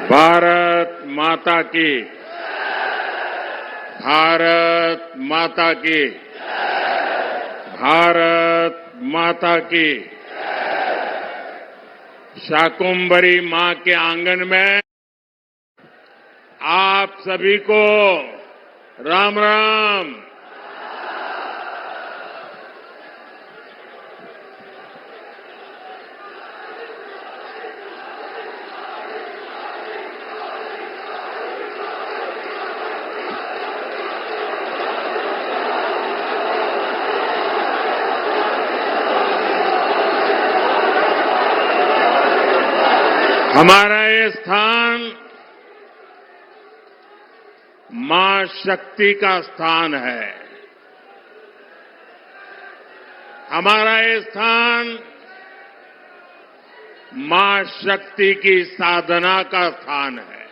भारत माता की, भारत माता की, भारत माता की। शाकुंभरी मां के आंगन में आप सभी को राम राम। हमारा ये स्थान मां शक्ति का स्थान है। हमारा ये स्थान मां शक्ति की साधना का स्थान है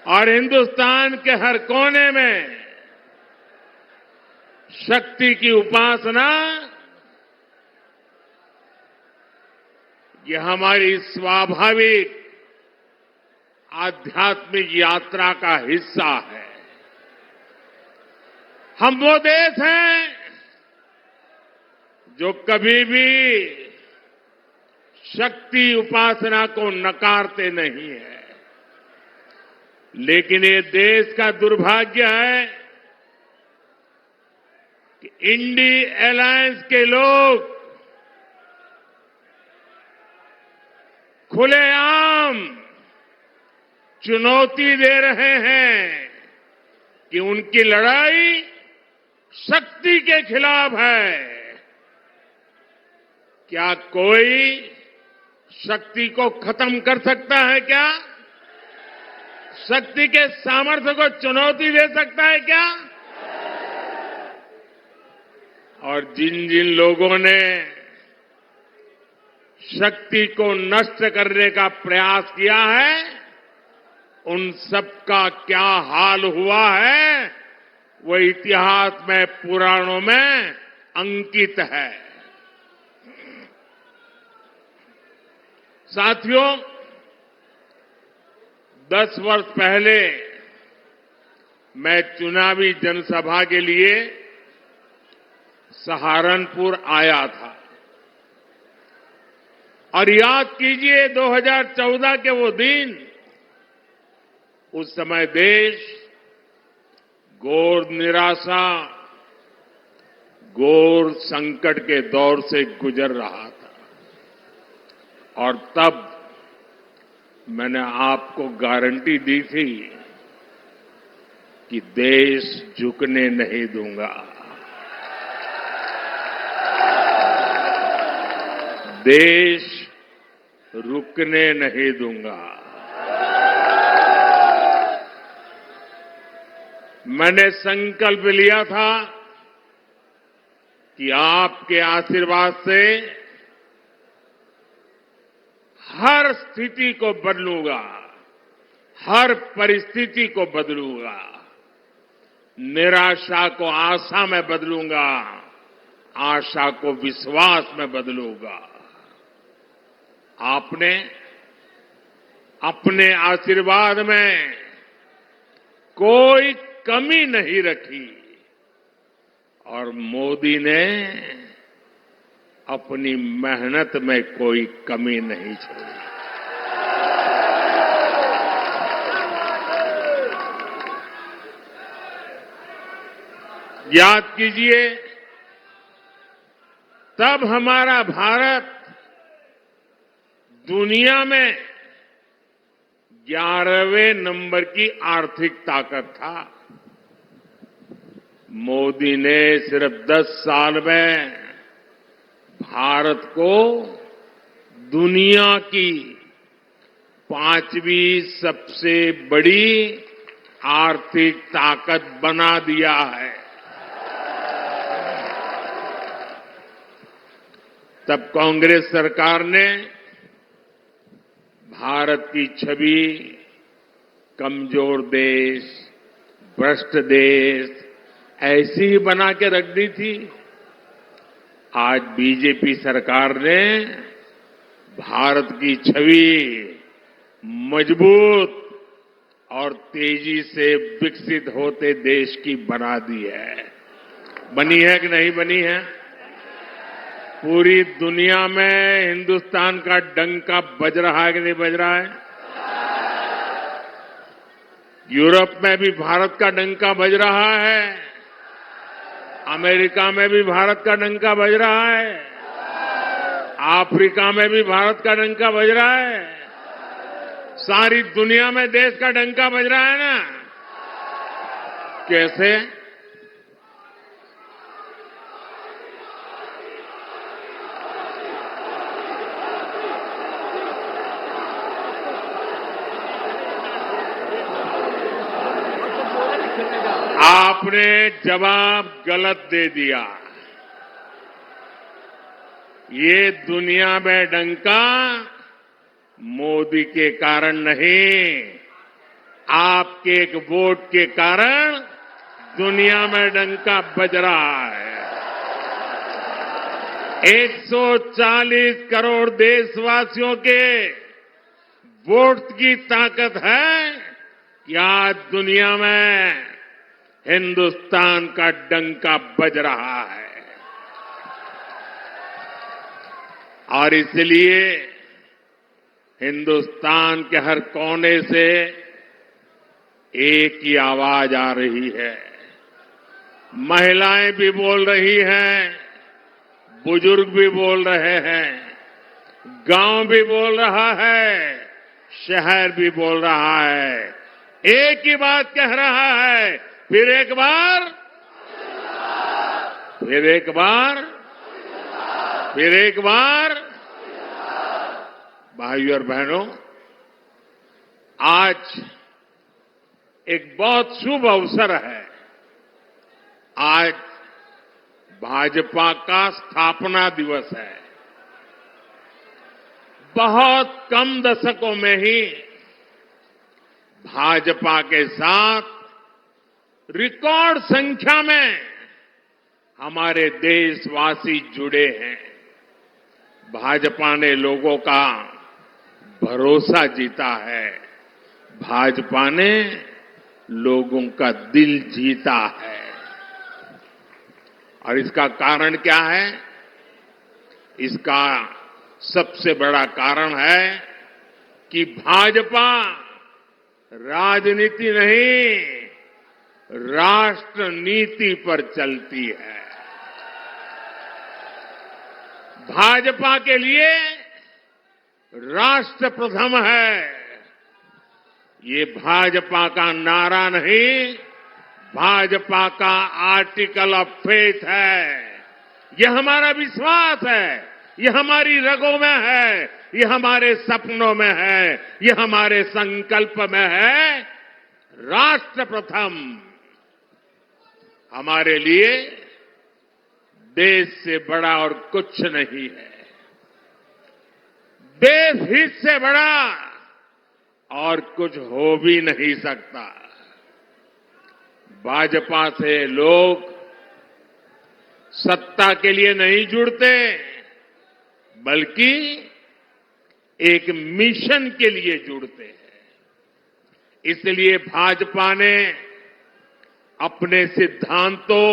और हिंदुस्तान के हर कोने में शक्ति की उपासना ये हमारी स्वाभाविक आध्यात्मिक यात्रा का हिस्सा है। हम वो देश हैं जो कभी भी शक्ति उपासना को नकारते नहीं है, लेकिन ये देश का दुर्भाग्य है कि इंडी अलायंस के लोग खुलेआम चुनौती दे रहे हैं कि उनकी लड़ाई शक्ति के खिलाफ है। क्या कोई शक्ति को खत्म कर सकता है क्या? शक्ति के सामर्थ्य को चुनौती दे सकता है क्या? और जिन जिन लोगों ने शक्ति को नष्ट करने का प्रयास किया है, उन सबका क्या हाल हुआ है वो इतिहास में, पुराणों में अंकित है। साथियों, 10 वर्ष पहले मैं चुनावी जनसभा के लिए सहारनपुर आया था और याद कीजिए 2014 के वो दिन, उस समय देश घोर निराशा, घोर संकट के दौर से गुजर रहा था और तब मैंने आपको गारंटी दी थी कि देश झुकने नहीं दूंगा, देश रुकने नहीं दूंगा। मैंने संकल्प लिया था कि आपके आशीर्वाद से हर स्थिति को बदलूंगा, हर परिस्थिति को बदलूंगा, निराशा को आशा में बदलूंगा, आशा को विश्वास में बदलूंगा। आपने अपने आशीर्वाद में कोई कमी नहीं रखी और मोदी ने अपनी मेहनत में कोई कमी नहीं छोड़ी। याद कीजिए, तब हमारा भारत दुनिया में 11वें नंबर की आर्थिक ताकत था। मोदी ने सिर्फ 10 साल में भारत को दुनिया की 5वीं सबसे बड़ी आर्थिक ताकत बना दिया है। तब कांग्रेस सरकार ने भारत की छवि कमजोर देश, भ्रष्ट देश ऐसी ही बना के रख दी थी। आज बीजेपी सरकार ने भारत की छवि मजबूत और तेजी से विकसित होते देश की बना दी है। बनी है कि नहीं बनी है? पूरी दुनिया में हिंदुस्तान का डंका बज रहा है कि नहीं बज रहा है? यूरोप में भी भारत का डंका बज रहा है, अमेरिका में भी भारत का डंका बज रहा है, अफ्रीका में भी भारत का डंका बज रहा है, सारी दुनिया में देश का डंका बज रहा है ना। कैसे? आपने जवाब गलत दे दिया। ये दुनिया में डंका मोदी के कारण नहीं, आपके एक वोट के कारण दुनिया में डंका बज रहा है। 140 करोड़ देशवासियों के वोट की ताकत है कि आज दुनिया में हिंदुस्तान का डंका बज रहा है। और इसलिए हिंदुस्तान के हर कोने से एक ही आवाज आ रही है। महिलाएं भी बोल रही हैं, बुजुर्ग भी बोल रहे हैं, गांव भी बोल रहा है, शहर भी बोल रहा है। एक ही बात कह रहा है, फिर एक बार, फिर एक बार, फिर एक बार। भाइयों और बहनों, आज एक बहुत शुभ अवसर है। आज भाजपा का स्थापना दिवस है। बहुत कम दशकों में ही भाजपा के साथ रिकॉर्ड संख्या में हमारे देशवासी जुड़े हैं। भाजपा ने लोगों का भरोसा जीता है। भाजपा ने लोगों का दिल जीता है। और इसका कारण क्या है? इसका सबसे बड़ा कारण है कि भाजपा राजनीति नहीं, राष्ट्र नीति पर चलती है। भाजपा के लिए राष्ट्र प्रथम है। ये भाजपा का नारा नहीं, भाजपा का आर्टिकल ऑफ फेथ है। यह हमारा विश्वास है, यह हमारी रगों में है, यह हमारे सपनों में है, यह हमारे संकल्प में है। राष्ट्र प्रथम हमारे लिए देश से बड़ा और कुछ नहीं है। देश हित से बड़ा और कुछ हो भी नहीं सकता। भाजपा से लोग सत्ता के लिए नहीं जुड़ते, बल्कि एक मिशन के लिए जुड़ते हैं। इसलिए भाजपा ने अपने सिद्धांतों,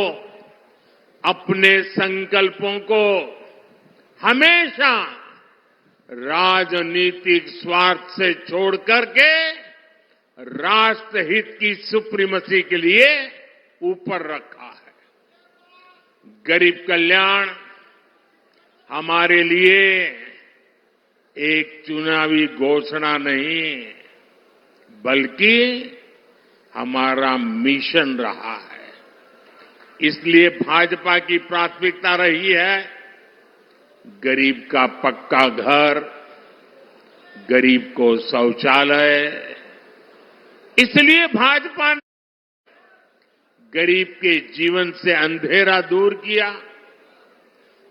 अपने संकल्पों को हमेशा राजनीतिक स्वार्थ से छोड़ करके राष्ट्रहित की सुप्रीमेसी के लिए ऊपर रखा है। गरीब कल्याण हमारे लिए एक चुनावी घोषणा नहीं, बल्कि हमारा मिशन रहा है। इसलिए भाजपा की प्राथमिकता रही है गरीब का पक्का घर, गरीब को शौचालय। इसलिए भाजपा ने गरीब के जीवन से अंधेरा दूर किया,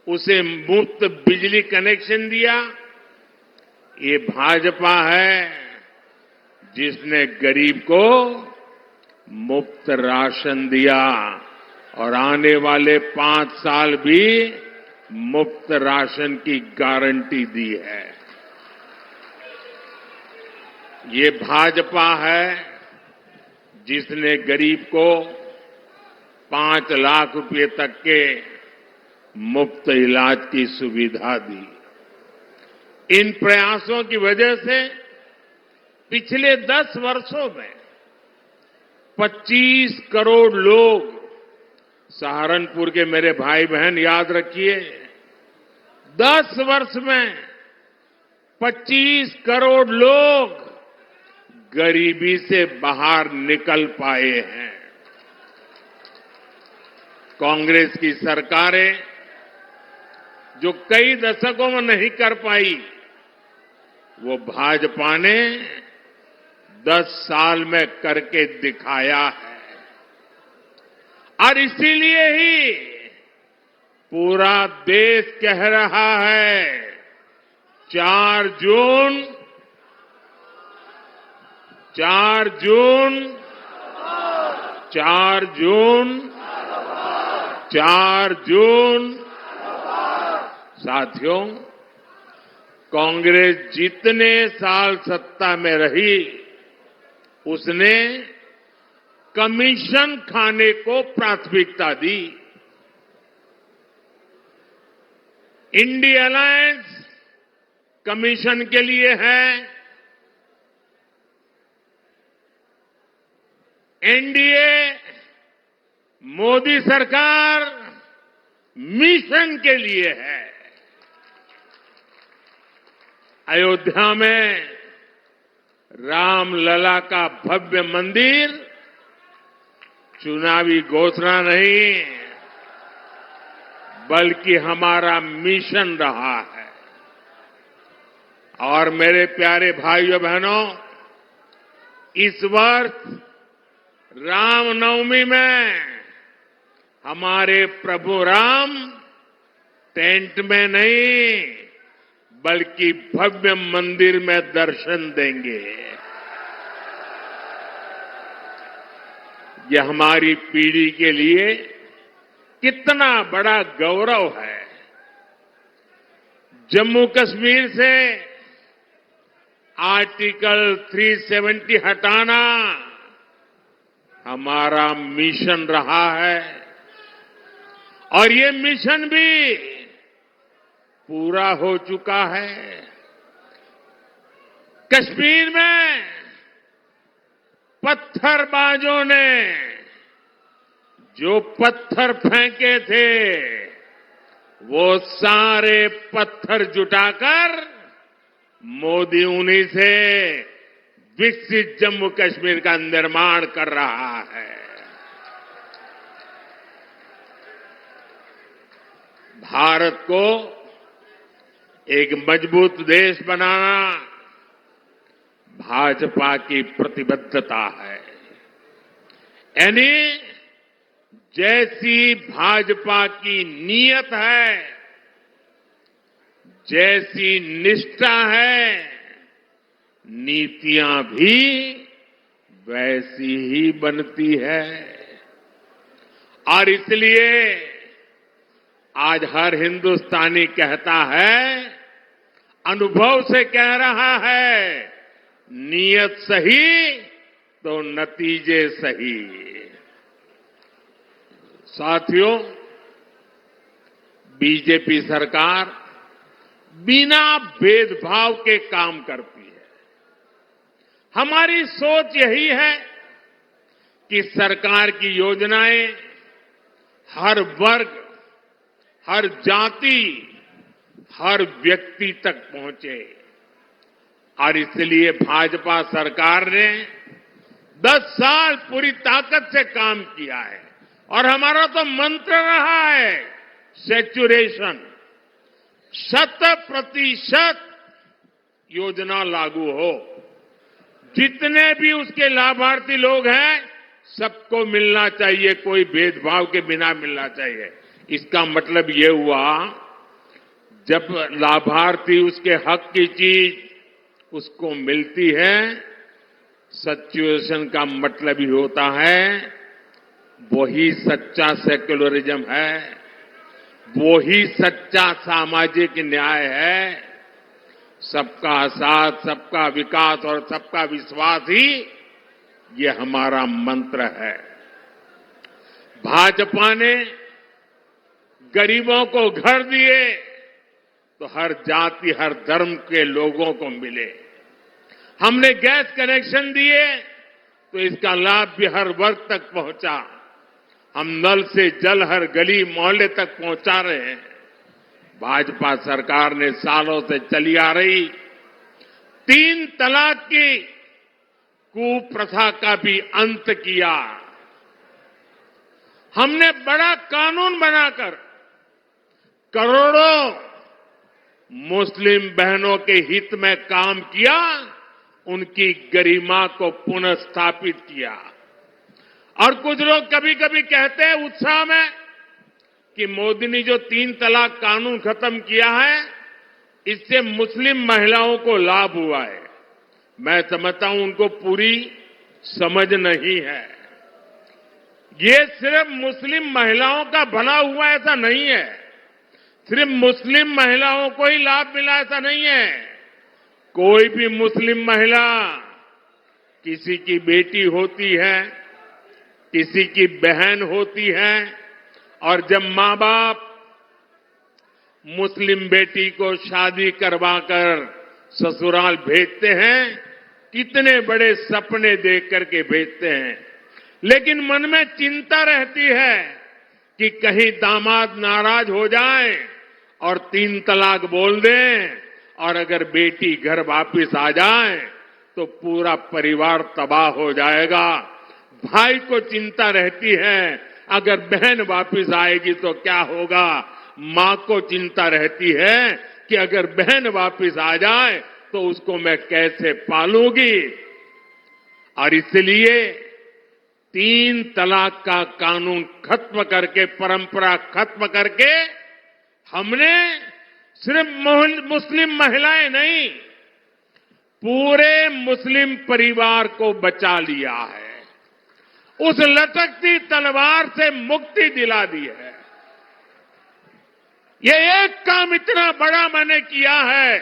उसे मुफ्त बिजली कनेक्शन दिया। ये भाजपा है जिसने गरीब को मुफ्त राशन दिया और आने वाले 5 साल भी मुफ्त राशन की गारंटी दी है। ये भाजपा है जिसने गरीब को 5 लाख रुपए तक के मुफ्त इलाज की सुविधा दी। इन प्रयासों की वजह से पिछले 10 वर्षों में 25 करोड़ लोग, सहारनपुर के मेरे भाई बहन याद रखिए, 10 वर्ष में 25 करोड़ लोग गरीबी से बाहर निकल पाए हैं। कांग्रेस की सरकारें जो कई दशकों में नहीं कर पाई, वो भाजपा ने 10 साल में करके दिखाया है। और इसीलिए ही पूरा देश कह रहा है 4 जून 4 जून 4 जून 4 जून। साथियों, कांग्रेस जितने साल सत्ता में रही, उसने कमीशन खाने को प्राथमिकता दी। इंडी अलायंस कमीशन के लिए है, एनडीए मोदी सरकार मिशन के लिए है। अयोध्या में रामलला का भव्य मंदिर चुनावी घोषणा नहीं, बल्कि हमारा मिशन रहा है। और मेरे प्यारे भाइयों बहनों, इस वर्ष रामनवमी में हमारे प्रभु राम टेंट में नहीं, बल्कि भव्य मंदिर में दर्शन देंगे। यह हमारी पीढ़ी के लिए कितना बड़ा गौरव है। जम्मू कश्मीर से आर्टिकल 370 हटाना हमारा मिशन रहा है, और ये मिशन भी पूरा हो चुका है। कश्मीर में पत्थरबाजों ने जो पत्थर फेंके थे, वो सारे पत्थर जुटाकर मोदी उन्हीं से विकसित जम्मू कश्मीर का निर्माण कर रहा है। भारत को एक मजबूत देश बनाना भाजपा की प्रतिबद्धता है। यानी जैसी भाजपा की नीयत है, जैसी निष्ठा है, नीतियां भी वैसी ही बनती है। और इसलिए आज हर हिंदुस्तानी कहता है, अनुभव से कह रहा है, नीयत सही तो नतीजे सही। साथियों, बीजेपी सरकार बिना भेदभाव के काम करती है। हमारी सोच यही है कि सरकार की योजनाएं हर वर्ग, हर जाति, हर व्यक्ति तक पहुंचे। और इसलिए भाजपा सरकार ने 10 साल पूरी ताकत से काम किया है। और हमारा तो मंत्र रहा है सैचुरेशन, 100% योजना लागू हो। जितने भी उसके लाभार्थी लोग हैं, सबको मिलना चाहिए, कोई भेदभाव के बिना मिलना चाहिए। इसका मतलब ये हुआ, जब लाभार्थी उसके हक की चीज उसको मिलती है, सैचुरेशन का मतलब ही होता है वही सच्चा सेक्युलरिज्म है, वही सच्चा सामाजिक न्याय है। सबका साथ, सबका विकास और सबका विश्वास ही ये हमारा मंत्र है। भाजपा ने गरीबों को घर दिए तो हर जाति, हर धर्म के लोगों को मिले। हमने गैस कनेक्शन दिए तो इसका लाभ भी हर वर्ग तक पहुंचा। हम नल से जल हर गली मोहल्ले तक पहुंचा रहे हैं। भाजपा सरकार ने सालों से चली आ रही 3 तलाक की कुप्रथा का भी अंत किया। हमने बड़ा कानून बनाकर करोड़ों मुस्लिम बहनों के हित में काम किया, उनकी गरिमा को पुनः स्थापित किया। और कुछ लोग कभी कभी कहते हैं उत्साह में कि मोदी ने जो 3 तलाक कानून खत्म किया है, इससे मुस्लिम महिलाओं को लाभ हुआ है। मैं समझता हूं उनको पूरी समझ नहीं है। ये सिर्फ मुस्लिम महिलाओं का भला हुआ ऐसा नहीं है, सिर्फ मुस्लिम महिलाओं को ही लाभ मिला ऐसा नहीं है। कोई भी मुस्लिम महिला किसी की बेटी होती है, किसी की बहन होती है, और जब मां बाप मुस्लिम बेटी को शादी करवाकर ससुराल भेजते हैं, कितने बड़े सपने देख करके भेजते हैं, लेकिन मन में चिंता रहती है कि कहीं दामाद नाराज हो जाए और 3 तलाक बोल दें, और अगर बेटी घर वापिस आ जाए तो पूरा परिवार तबाह हो जाएगा। भाई को चिंता रहती है अगर बहन वापिस आएगी तो क्या होगा। मां को चिंता रहती है कि अगर बहन वापिस आ जाए तो उसको मैं कैसे पालूंगी। और इसलिए 3 तलाक का कानून खत्म करके, परंपरा खत्म करके, हमने सिर्फ मुस्लिम महिलाएं नहीं, पूरे मुस्लिम परिवार को बचा लिया है। उस लटकती तलवार से मुक्ति दिला दी है। ये एक काम इतना बड़ा मैंने किया है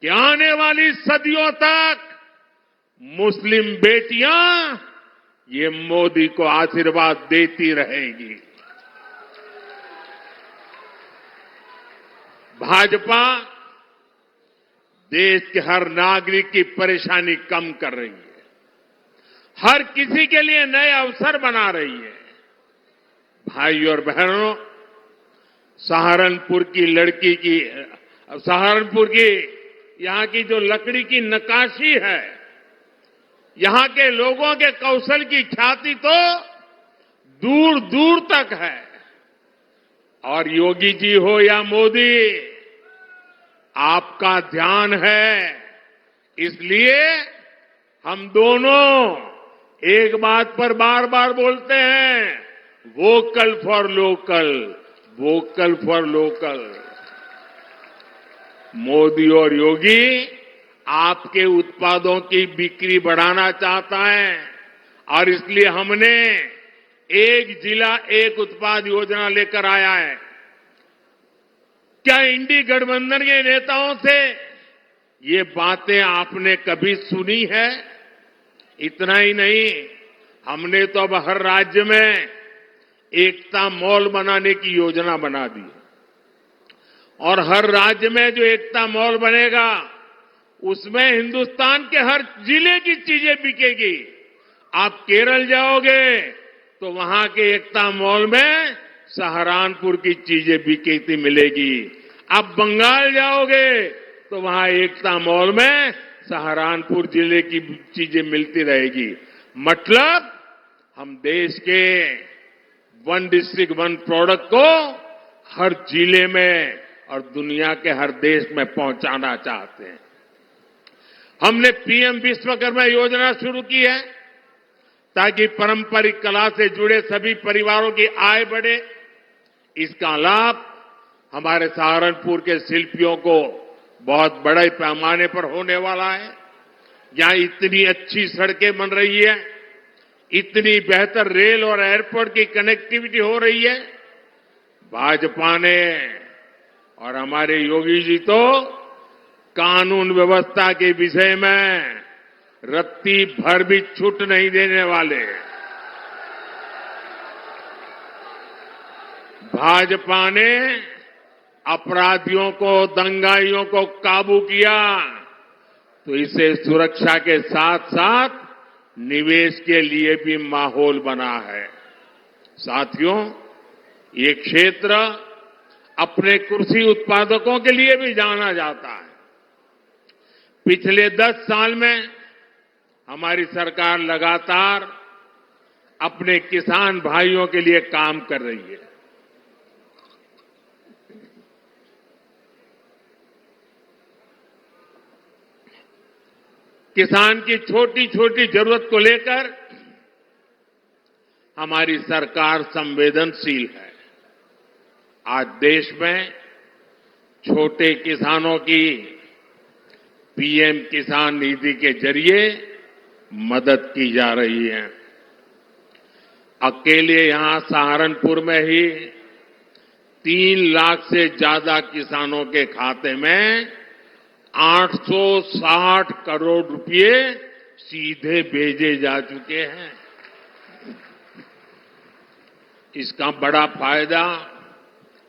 कि आने वाली सदियों तक मुस्लिम बेटियां ये मोदी को आशीर्वाद देती रहेगी। भाजपा देश के हर नागरिक की परेशानी कम कर रही है, हर किसी के लिए नए अवसर बना रही है। भाई और बहनों, सहारनपुर की लड़की की, सहारनपुर की यहां की जो लकड़ी की नक्काशी है, यहां के लोगों के कौशल की ख्याति तो दूर दूर तक है। और योगी जी हो या मोदी, आपका ध्यान है, इसलिए हम दोनों एक बात पर बार बार बोलते हैं, vocal for local, vocal for local. Modi और योगी आपके उत्पादों की बिक्री बढ़ाना चाहता है, और इसलिए हमने एक जिला एक उत्पाद योजना लेकर आया है। क्या इंडी गठबंधन के नेताओं से ये बातें आपने कभी सुनी है? इतना ही नहीं, हमने तो अब हर राज्य में एकता मॉल बनाने की योजना बना दी, और हर राज्य में जो एकता मॉल बनेगा उसमें हिंदुस्तान के हर जिले की चीजें बिकेगी। आप केरल जाओगे तो वहां के एकता मॉल में सहारनपुर की चीजें बिकती मिलेगी। आप बंगाल जाओगे तो वहां एकता मॉल में सहारनपुर जिले की चीजें मिलती रहेगी। मतलब हम देश के 1 डिस्ट्रिक्ट 1 प्रोडक्ट को हर जिले में और दुनिया के हर देश में पहुंचाना चाहते हैं। हमने पीएम विश्वकर्मा योजना शुरू की है ताकि पारंपरिक कला से जुड़े सभी परिवारों की आय बढ़े। इसका लाभ हमारे सहारनपुर के शिल्पियों को बहुत बड़े पैमाने पर होने वाला है। यहां इतनी अच्छी सड़कें बन रही है, इतनी बेहतर रेल और एयरपोर्ट की कनेक्टिविटी हो रही है। भाजपा ने और हमारे योगी जी तो कानून व्यवस्था के विषय में रत्ती भर भी छूट नहीं देने वाले। भाजपा ने अपराधियों को, दंगाइयों को काबू किया तो इसे सुरक्षा के साथ साथ निवेश के लिए भी माहौल बना है। साथियों, ये क्षेत्र अपने कृषि उत्पादकों के लिए भी जाना जाता है। पिछले 10 साल में हमारी सरकार लगातार अपने किसान भाइयों के लिए काम कर रही है। किसान की छोटी छोटी जरूरत को लेकर हमारी सरकार संवेदनशील है। आज देश में छोटे किसानों की पीएम किसान निधि के जरिए मदद की जा रही है। अकेले यहां सहारनपुर में ही 3 लाख से ज्यादा किसानों के खाते में 860 करोड़ रुपए सीधे भेजे जा चुके हैं। इसका बड़ा फायदा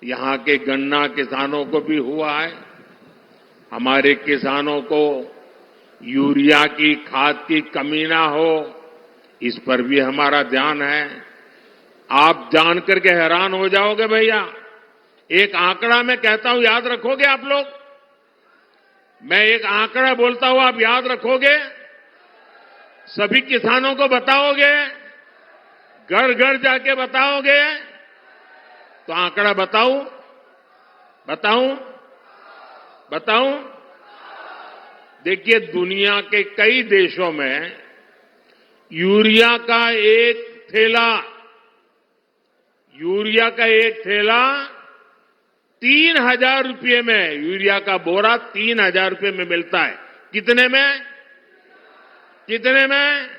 यहां के गन्ना किसानों को भी हुआ है। हमारे किसानों को यूरिया की खाद की कमी ना हो, इस पर भी हमारा ध्यान है। आप जानकर के हैरान हो जाओगे भैया, एक आंकड़ा मैं कहता हूं, याद रखोगे आप लोग? मैं एक आंकड़ा बोलता हूं, आप याद रखोगे? सभी किसानों को बताओगे? घर घर जाके बताओगे? तो आंकड़ा बताऊं? देखिए, दुनिया के कई देशों में यूरिया का एक थैला 3,000 रुपये में, यूरिया का बोरा 3,000 रुपये में मिलता है। कितने में?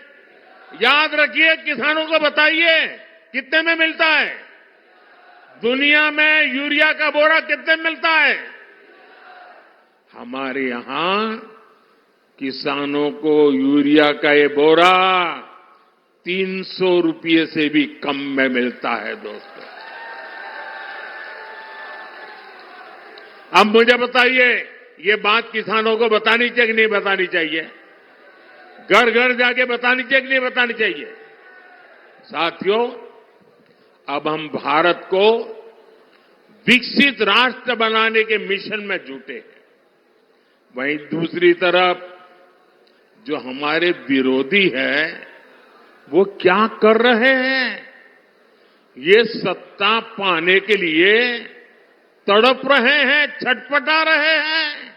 याद रखिए, किसानों को बताइए कितने में मिलता है। दुनिया में यूरिया का बोरा कितने में मिलता है? हमारे यहां किसानों को यूरिया का ये बोरा 300 रुपये से भी कम में मिलता है। दोस्तों, अब मुझे बताइए, ये बात किसानों को बतानी चाहिए कि नहीं बतानी चाहिए? घर घर जाके बतानी चाहिए कि नहीं बतानी चाहिए? साथियों, अब हम भारत को विकसित राष्ट्र बनाने के मिशन में जुटे हैं। वहीं दूसरी तरफ जो हमारे विरोधी हैं, वो क्या कर रहे हैं? ये सत्ता पाने के लिए तड़प रहे हैं, छटपटा रहे हैं।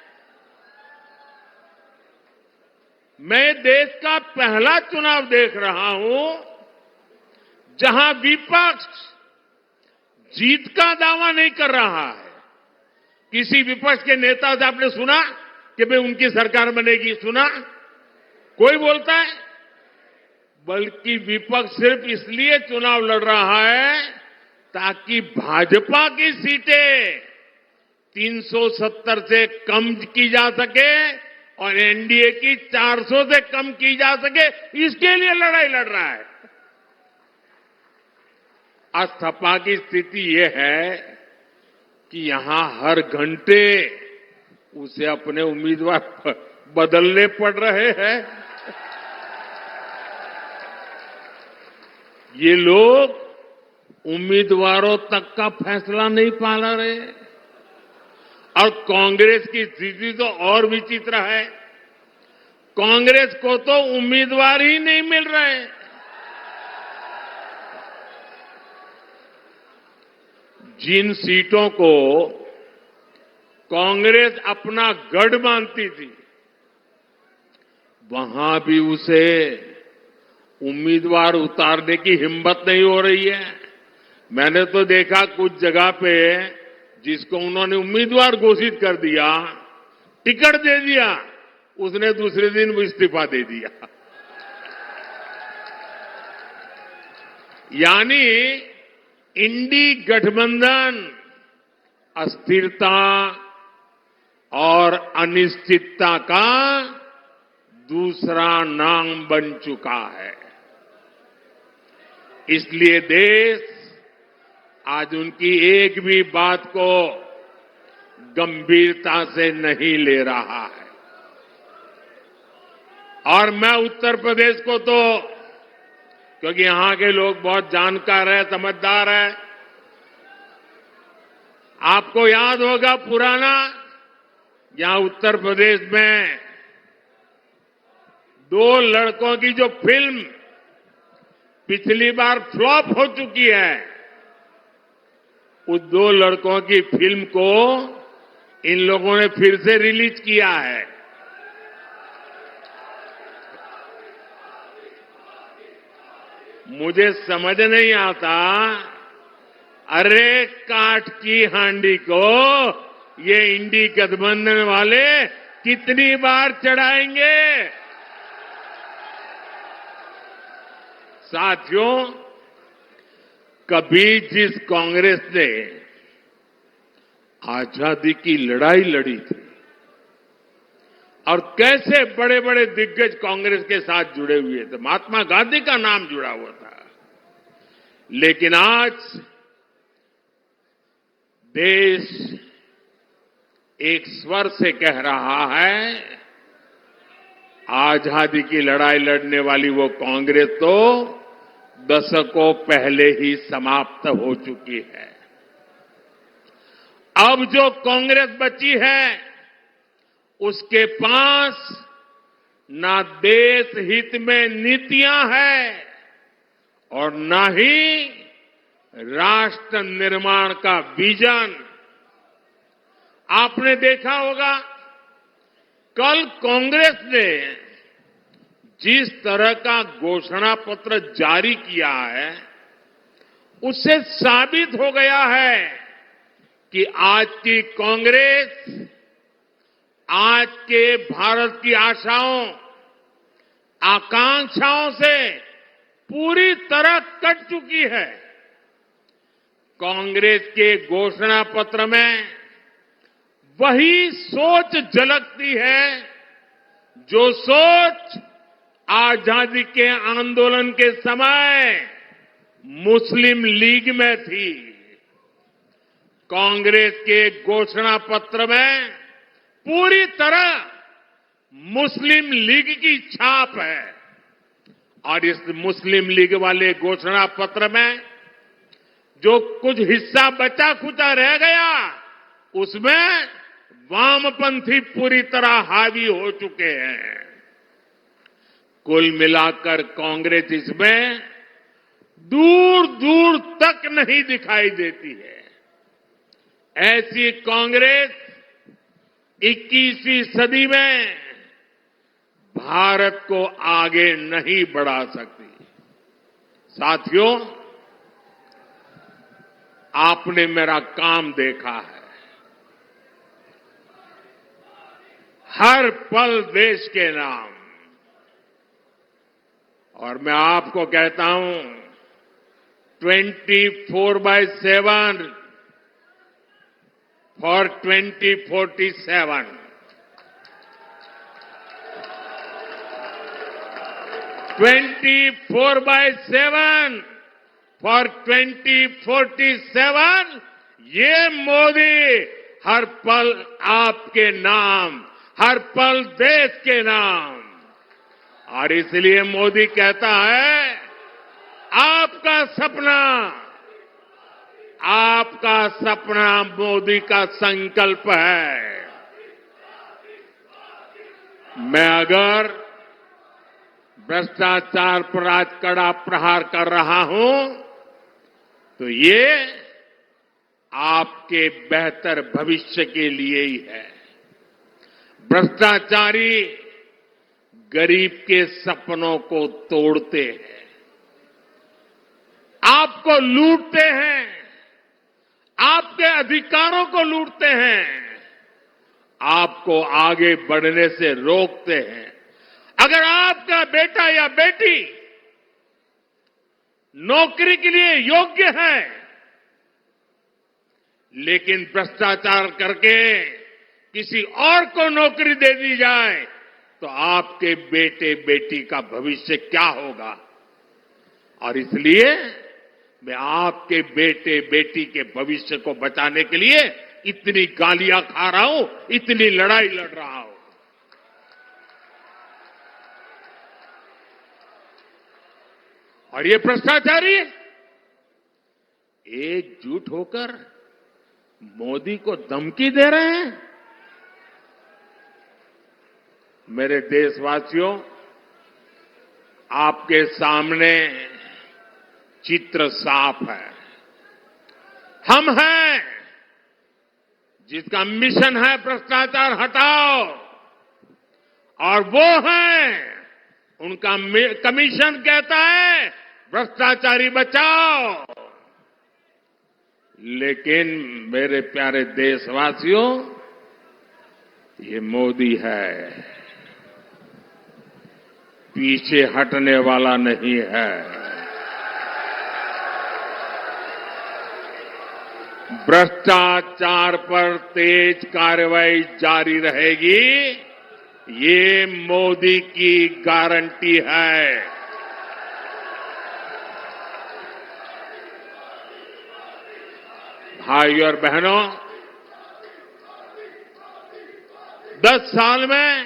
मैं देश का पहला चुनाव देख रहा हूं जहां विपक्ष जीत का दावा नहीं कर रहा है। किसी विपक्ष के नेता से आपने सुना कि भाई उनकी सरकार बनेगी? सुना? कोई बोलता है? बल्कि विपक्ष सिर्फ इसलिए चुनाव लड़ रहा है ताकि भाजपा की सीटें 370 से कम की जा सके और एनडीए की 400 से कम की जा सके, इसके लिए लड़ाई लड़ रहा है। आज सपा की स्थिति यह है कि यहां हर घंटे उसे अपने उम्मीदवार बदलने पड़ रहे हैं। ये लोग उम्मीदवारों तक का फैसला नहीं पा रहे। और कांग्रेस की स्थिति तो और विचित्र है। कांग्रेस को तो उम्मीदवार ही नहीं मिल रहे। जिन सीटों को कांग्रेस अपना गढ़ मानती थी, वहां भी उसे उम्मीदवार उतारने की हिम्मत नहीं हो रही है। मैंने तो देखा कुछ जगह पे जिसको उन्होंने उम्मीदवार घोषित कर दिया, टिकट दे दिया, उसने दूसरे दिन वो इस्तीफा दे दिया। यानी इंडी गठबंधन अस्थिरता और अनिश्चितता का दूसरा नाम बन चुका है। इसलिए देश आज उनकी एक भी बात को गंभीरता से नहीं ले रहा है। और मैं उत्तर प्रदेश को तो, क्योंकि यहां के लोग बहुत जानकार है, समझदार है, आपको याद होगा पुराना, यहां उत्तर प्रदेश में 2 लड़कों की जो फिल्म पिछली बार फ्लॉप हो चुकी है, उस 2 लड़कों की फिल्म को इन लोगों ने फिर से रिलीज किया है। मुझे समझ नहीं आता, अरे काठ की हांडी को ये इंडी गठबंधन वाले कितनी बार चढ़ाएंगे। साथियों, कभी जिस कांग्रेस ने आजादी की लड़ाई लड़ी थी और कैसे बड़े बड़े दिग्गज कांग्रेस के साथ जुड़े हुए थे, महात्मा गांधी का नाम जुड़ा हुआ था, लेकिन आज देश एक स्वर से कह रहा है, आजादी की लड़ाई लड़ने वाली वो कांग्रेस तो दशकों पहले ही समाप्त हो चुकी है। अब जो कांग्रेस बची है, उसके पास ना देश हित में नीतियां हैं और ना ही राष्ट्र निर्माण का विजन। आपने देखा होगा, कल कांग्रेस ने जिस तरह का घोषणा पत्र जारी किया है, उससे साबित हो गया है कि आज की कांग्रेस आज के भारत की आशाओं, आकांक्षाओं से पूरी तरह कट चुकी है। कांग्रेस के घोषणा पत्र में वही सोच झलकती है जो सोच आजादी के आंदोलन के समय मुस्लिम लीग में थी। कांग्रेस के घोषणा पत्र में पूरी तरह मुस्लिम लीग की छाप है और इस मुस्लिम लीग वाले घोषणा पत्र में जो कुछ हिस्सा बचा खुचा रह गया, उसमें वामपंथी पूरी तरह हावी हो चुके हैं। कुल मिलाकर कांग्रेस इसमें दूर दूर तक नहीं दिखाई देती है। ऐसी कांग्रेस 21वीं सदी में भारत को आगे नहीं बढ़ा सकती। साथियों, आपने मेरा काम देखा है। हर पल देश के नाम, और मैं आपको कहता हूं 24/7 फॉर 2047। 24/7 फॉर 2047। ये मोदी हर पल आपके नाम, हर पल देश के नाम। और इसलिए मोदी कहता है, आपका सपना मोदी का संकल्प है। मैं अगर भ्रष्टाचार पर आज कड़ा प्रहार कर रहा हूं, तो ये आपके बेहतर भविष्य के लिए ही है। भ्रष्टाचारी गरीब के सपनों को तोड़ते हैं, आपको लूटते हैं, आपके अधिकारों को लूटते हैं, आपको आगे बढ़ने से रोकते हैं। अगर आपका बेटा या बेटी नौकरी के लिए योग्य है, लेकिन भ्रष्टाचार करके किसी और को नौकरी दे दी जाए तो आपके बेटे बेटी का भविष्य क्या होगा। और इसलिए मैं आपके बेटे बेटी के भविष्य को बचाने के लिए इतनी गालियां खा रहा हूं, इतनी लड़ाई लड़ रहा हूं। और ये भ्रष्टाचारी एकजुट होकर मोदी को धमकी दे रहे हैं। मेरे देशवासियों, आपके सामने चित्र साफ है। हम हैं जिसका मिशन है भ्रष्टाचार हटाओ, और वो है उनका कमीशन कहता है भ्रष्टाचारी बचाओ। लेकिन मेरे प्यारे देशवासियों, ये मोदी है, पीछे हटने वाला नहीं है। भ्रष्टाचार पर तेज कार्रवाई जारी रहेगी, ये मोदी की गारंटी है। भाइयों और बहनों, 10 साल में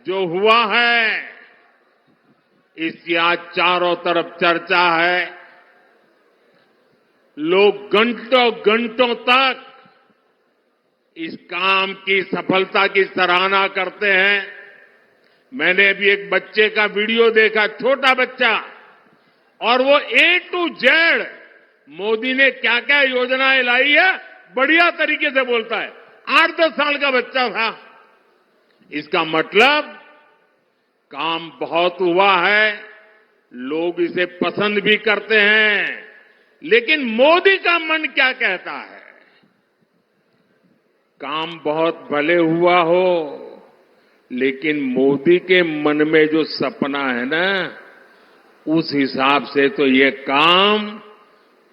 जो हुआ है इसकी आज चारों तरफ चर्चा है। लोग घंटों घंटों तक इस काम की सफलता की सराहना करते हैं। मैंने अभी एक बच्चे का वीडियो देखा, छोटा बच्चा, और वो A to Z मोदी ने क्या क्या योजनाएं लाई है बढ़िया तरीके से बोलता है। 8-10 साल का बच्चा था। इसका मतलब काम बहुत हुआ है, लोग इसे पसंद भी करते हैं। लेकिन मोदी का मन क्या कहता है? काम बहुत भले हुआ हो, लेकिन मोदी के मन में जो सपना है ना, उस हिसाब से तो ये काम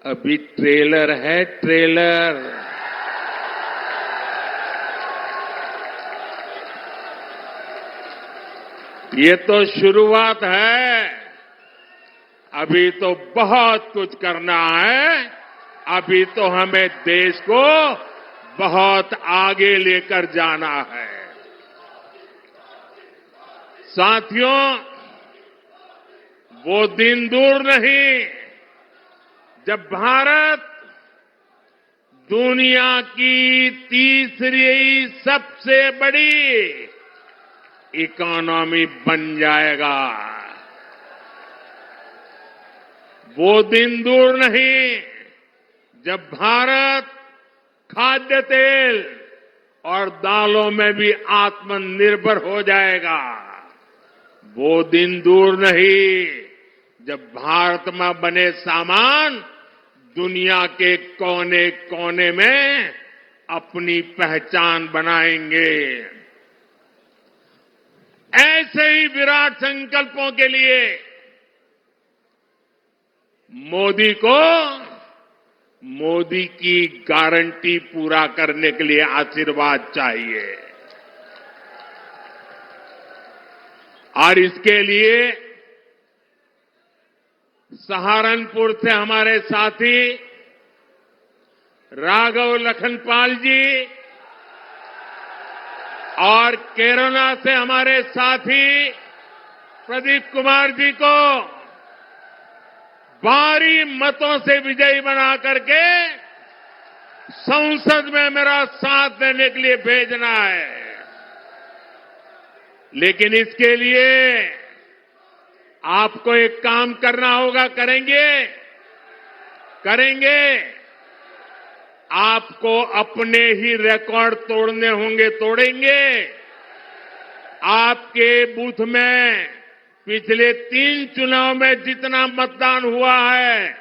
अभी ट्रेलर है, ट्रेलर। ये तो शुरुआत है, अभी तो बहुत कुछ करना है। अभी तो हमें देश को बहुत आगे लेकर जाना है। साथियों, वो दिन दूर नहीं जब भारत दुनिया की तीसरी सबसे बड़ी इकोनॉमी बन जाएगा। वो दिन दूर नहीं जब भारत खाद्य तेल और दालों में भी आत्मनिर्भर हो जाएगा। वो दिन दूर नहीं जब भारत में बने सामान दुनिया के कोने कोने में अपनी पहचान बनाएंगे। ऐसे ही विराट संकल्पों के लिए मोदी की गारंटी पूरा करने के लिए आशीर्वाद चाहिए। और इसके लिए सहारनपुर से हमारे साथी राघव लखनपाल जी और केरला से हमारे साथी प्रदीप कुमार जी को भारी मतों से विजयी बना करके संसद में मेरा साथ देने के लिए भेजना है। लेकिन इसके लिए आपको एक काम करना होगा। करेंगे। आपको अपने ही रिकॉर्ड तोड़ने होंगे, तोड़ेंगे। आपके बूथ में पिछले 3 चुनाव में जितना मतदान हुआ है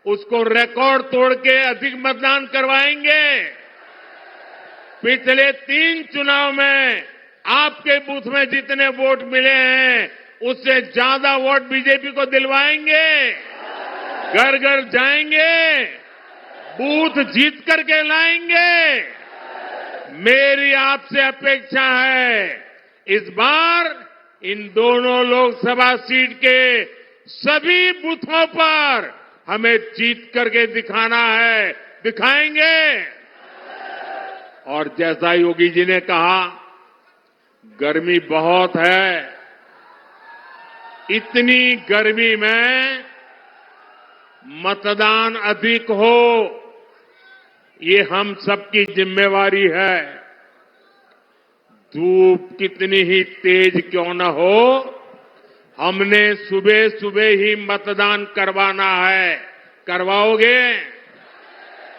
उसको रिकॉर्ड तोड़ के अधिक मतदान करवाएंगे। पिछले 3 चुनाव में आपके बूथ में जितने वोट मिले हैं उससे ज्यादा वोट बीजेपी को दिलवाएंगे। घर घर जाएंगे, बूथ जीत करके लाएंगे। मेरी आपसे अपेक्षा है इस बार इन दोनों लोकसभा सीट के सभी बूथों पर हमें जीत करके दिखाना है, दिखाएंगे। और जैसा योगी जी ने कहा, गर्मी बहुत है, इतनी गर्मी में मतदान अधिक हो, ये हम सबकी जिम्मेवारी है। धूप कितनी ही तेज क्यों न हो, हमने सुबह सुबह ही मतदान करवाना है। करवाओगे?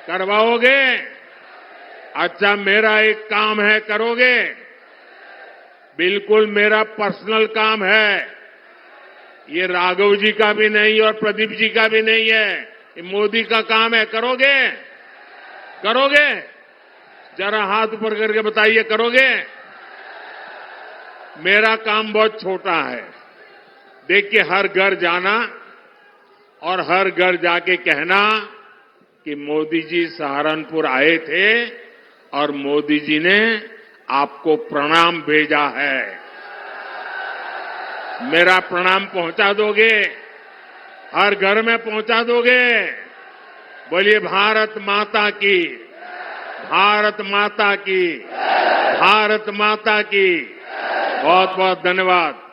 करवाओगे? अच्छा, मेरा एक काम है, करोगे? बिल्कुल मेरा पर्सनल काम है, ये राघव जी का भी नहीं और प्रदीप जी का भी नहीं है, ये मोदी का काम है। करोगे? करोगे? जरा हाथ ऊपर करके बताइए, करोगे? मेरा काम बहुत छोटा है। देखिए, हर घर जाना और हर घर जाके कहना कि मोदी जी सहारनपुर आए थे और मोदी जी ने आपको प्रणाम भेजा है। मेरा प्रणाम पहुंचा दोगे? हर घर में पहुंचा दोगे? बोलिए भारत माता की, भारत माता की, भारत माता की। बहुत बहुत धन्यवाद।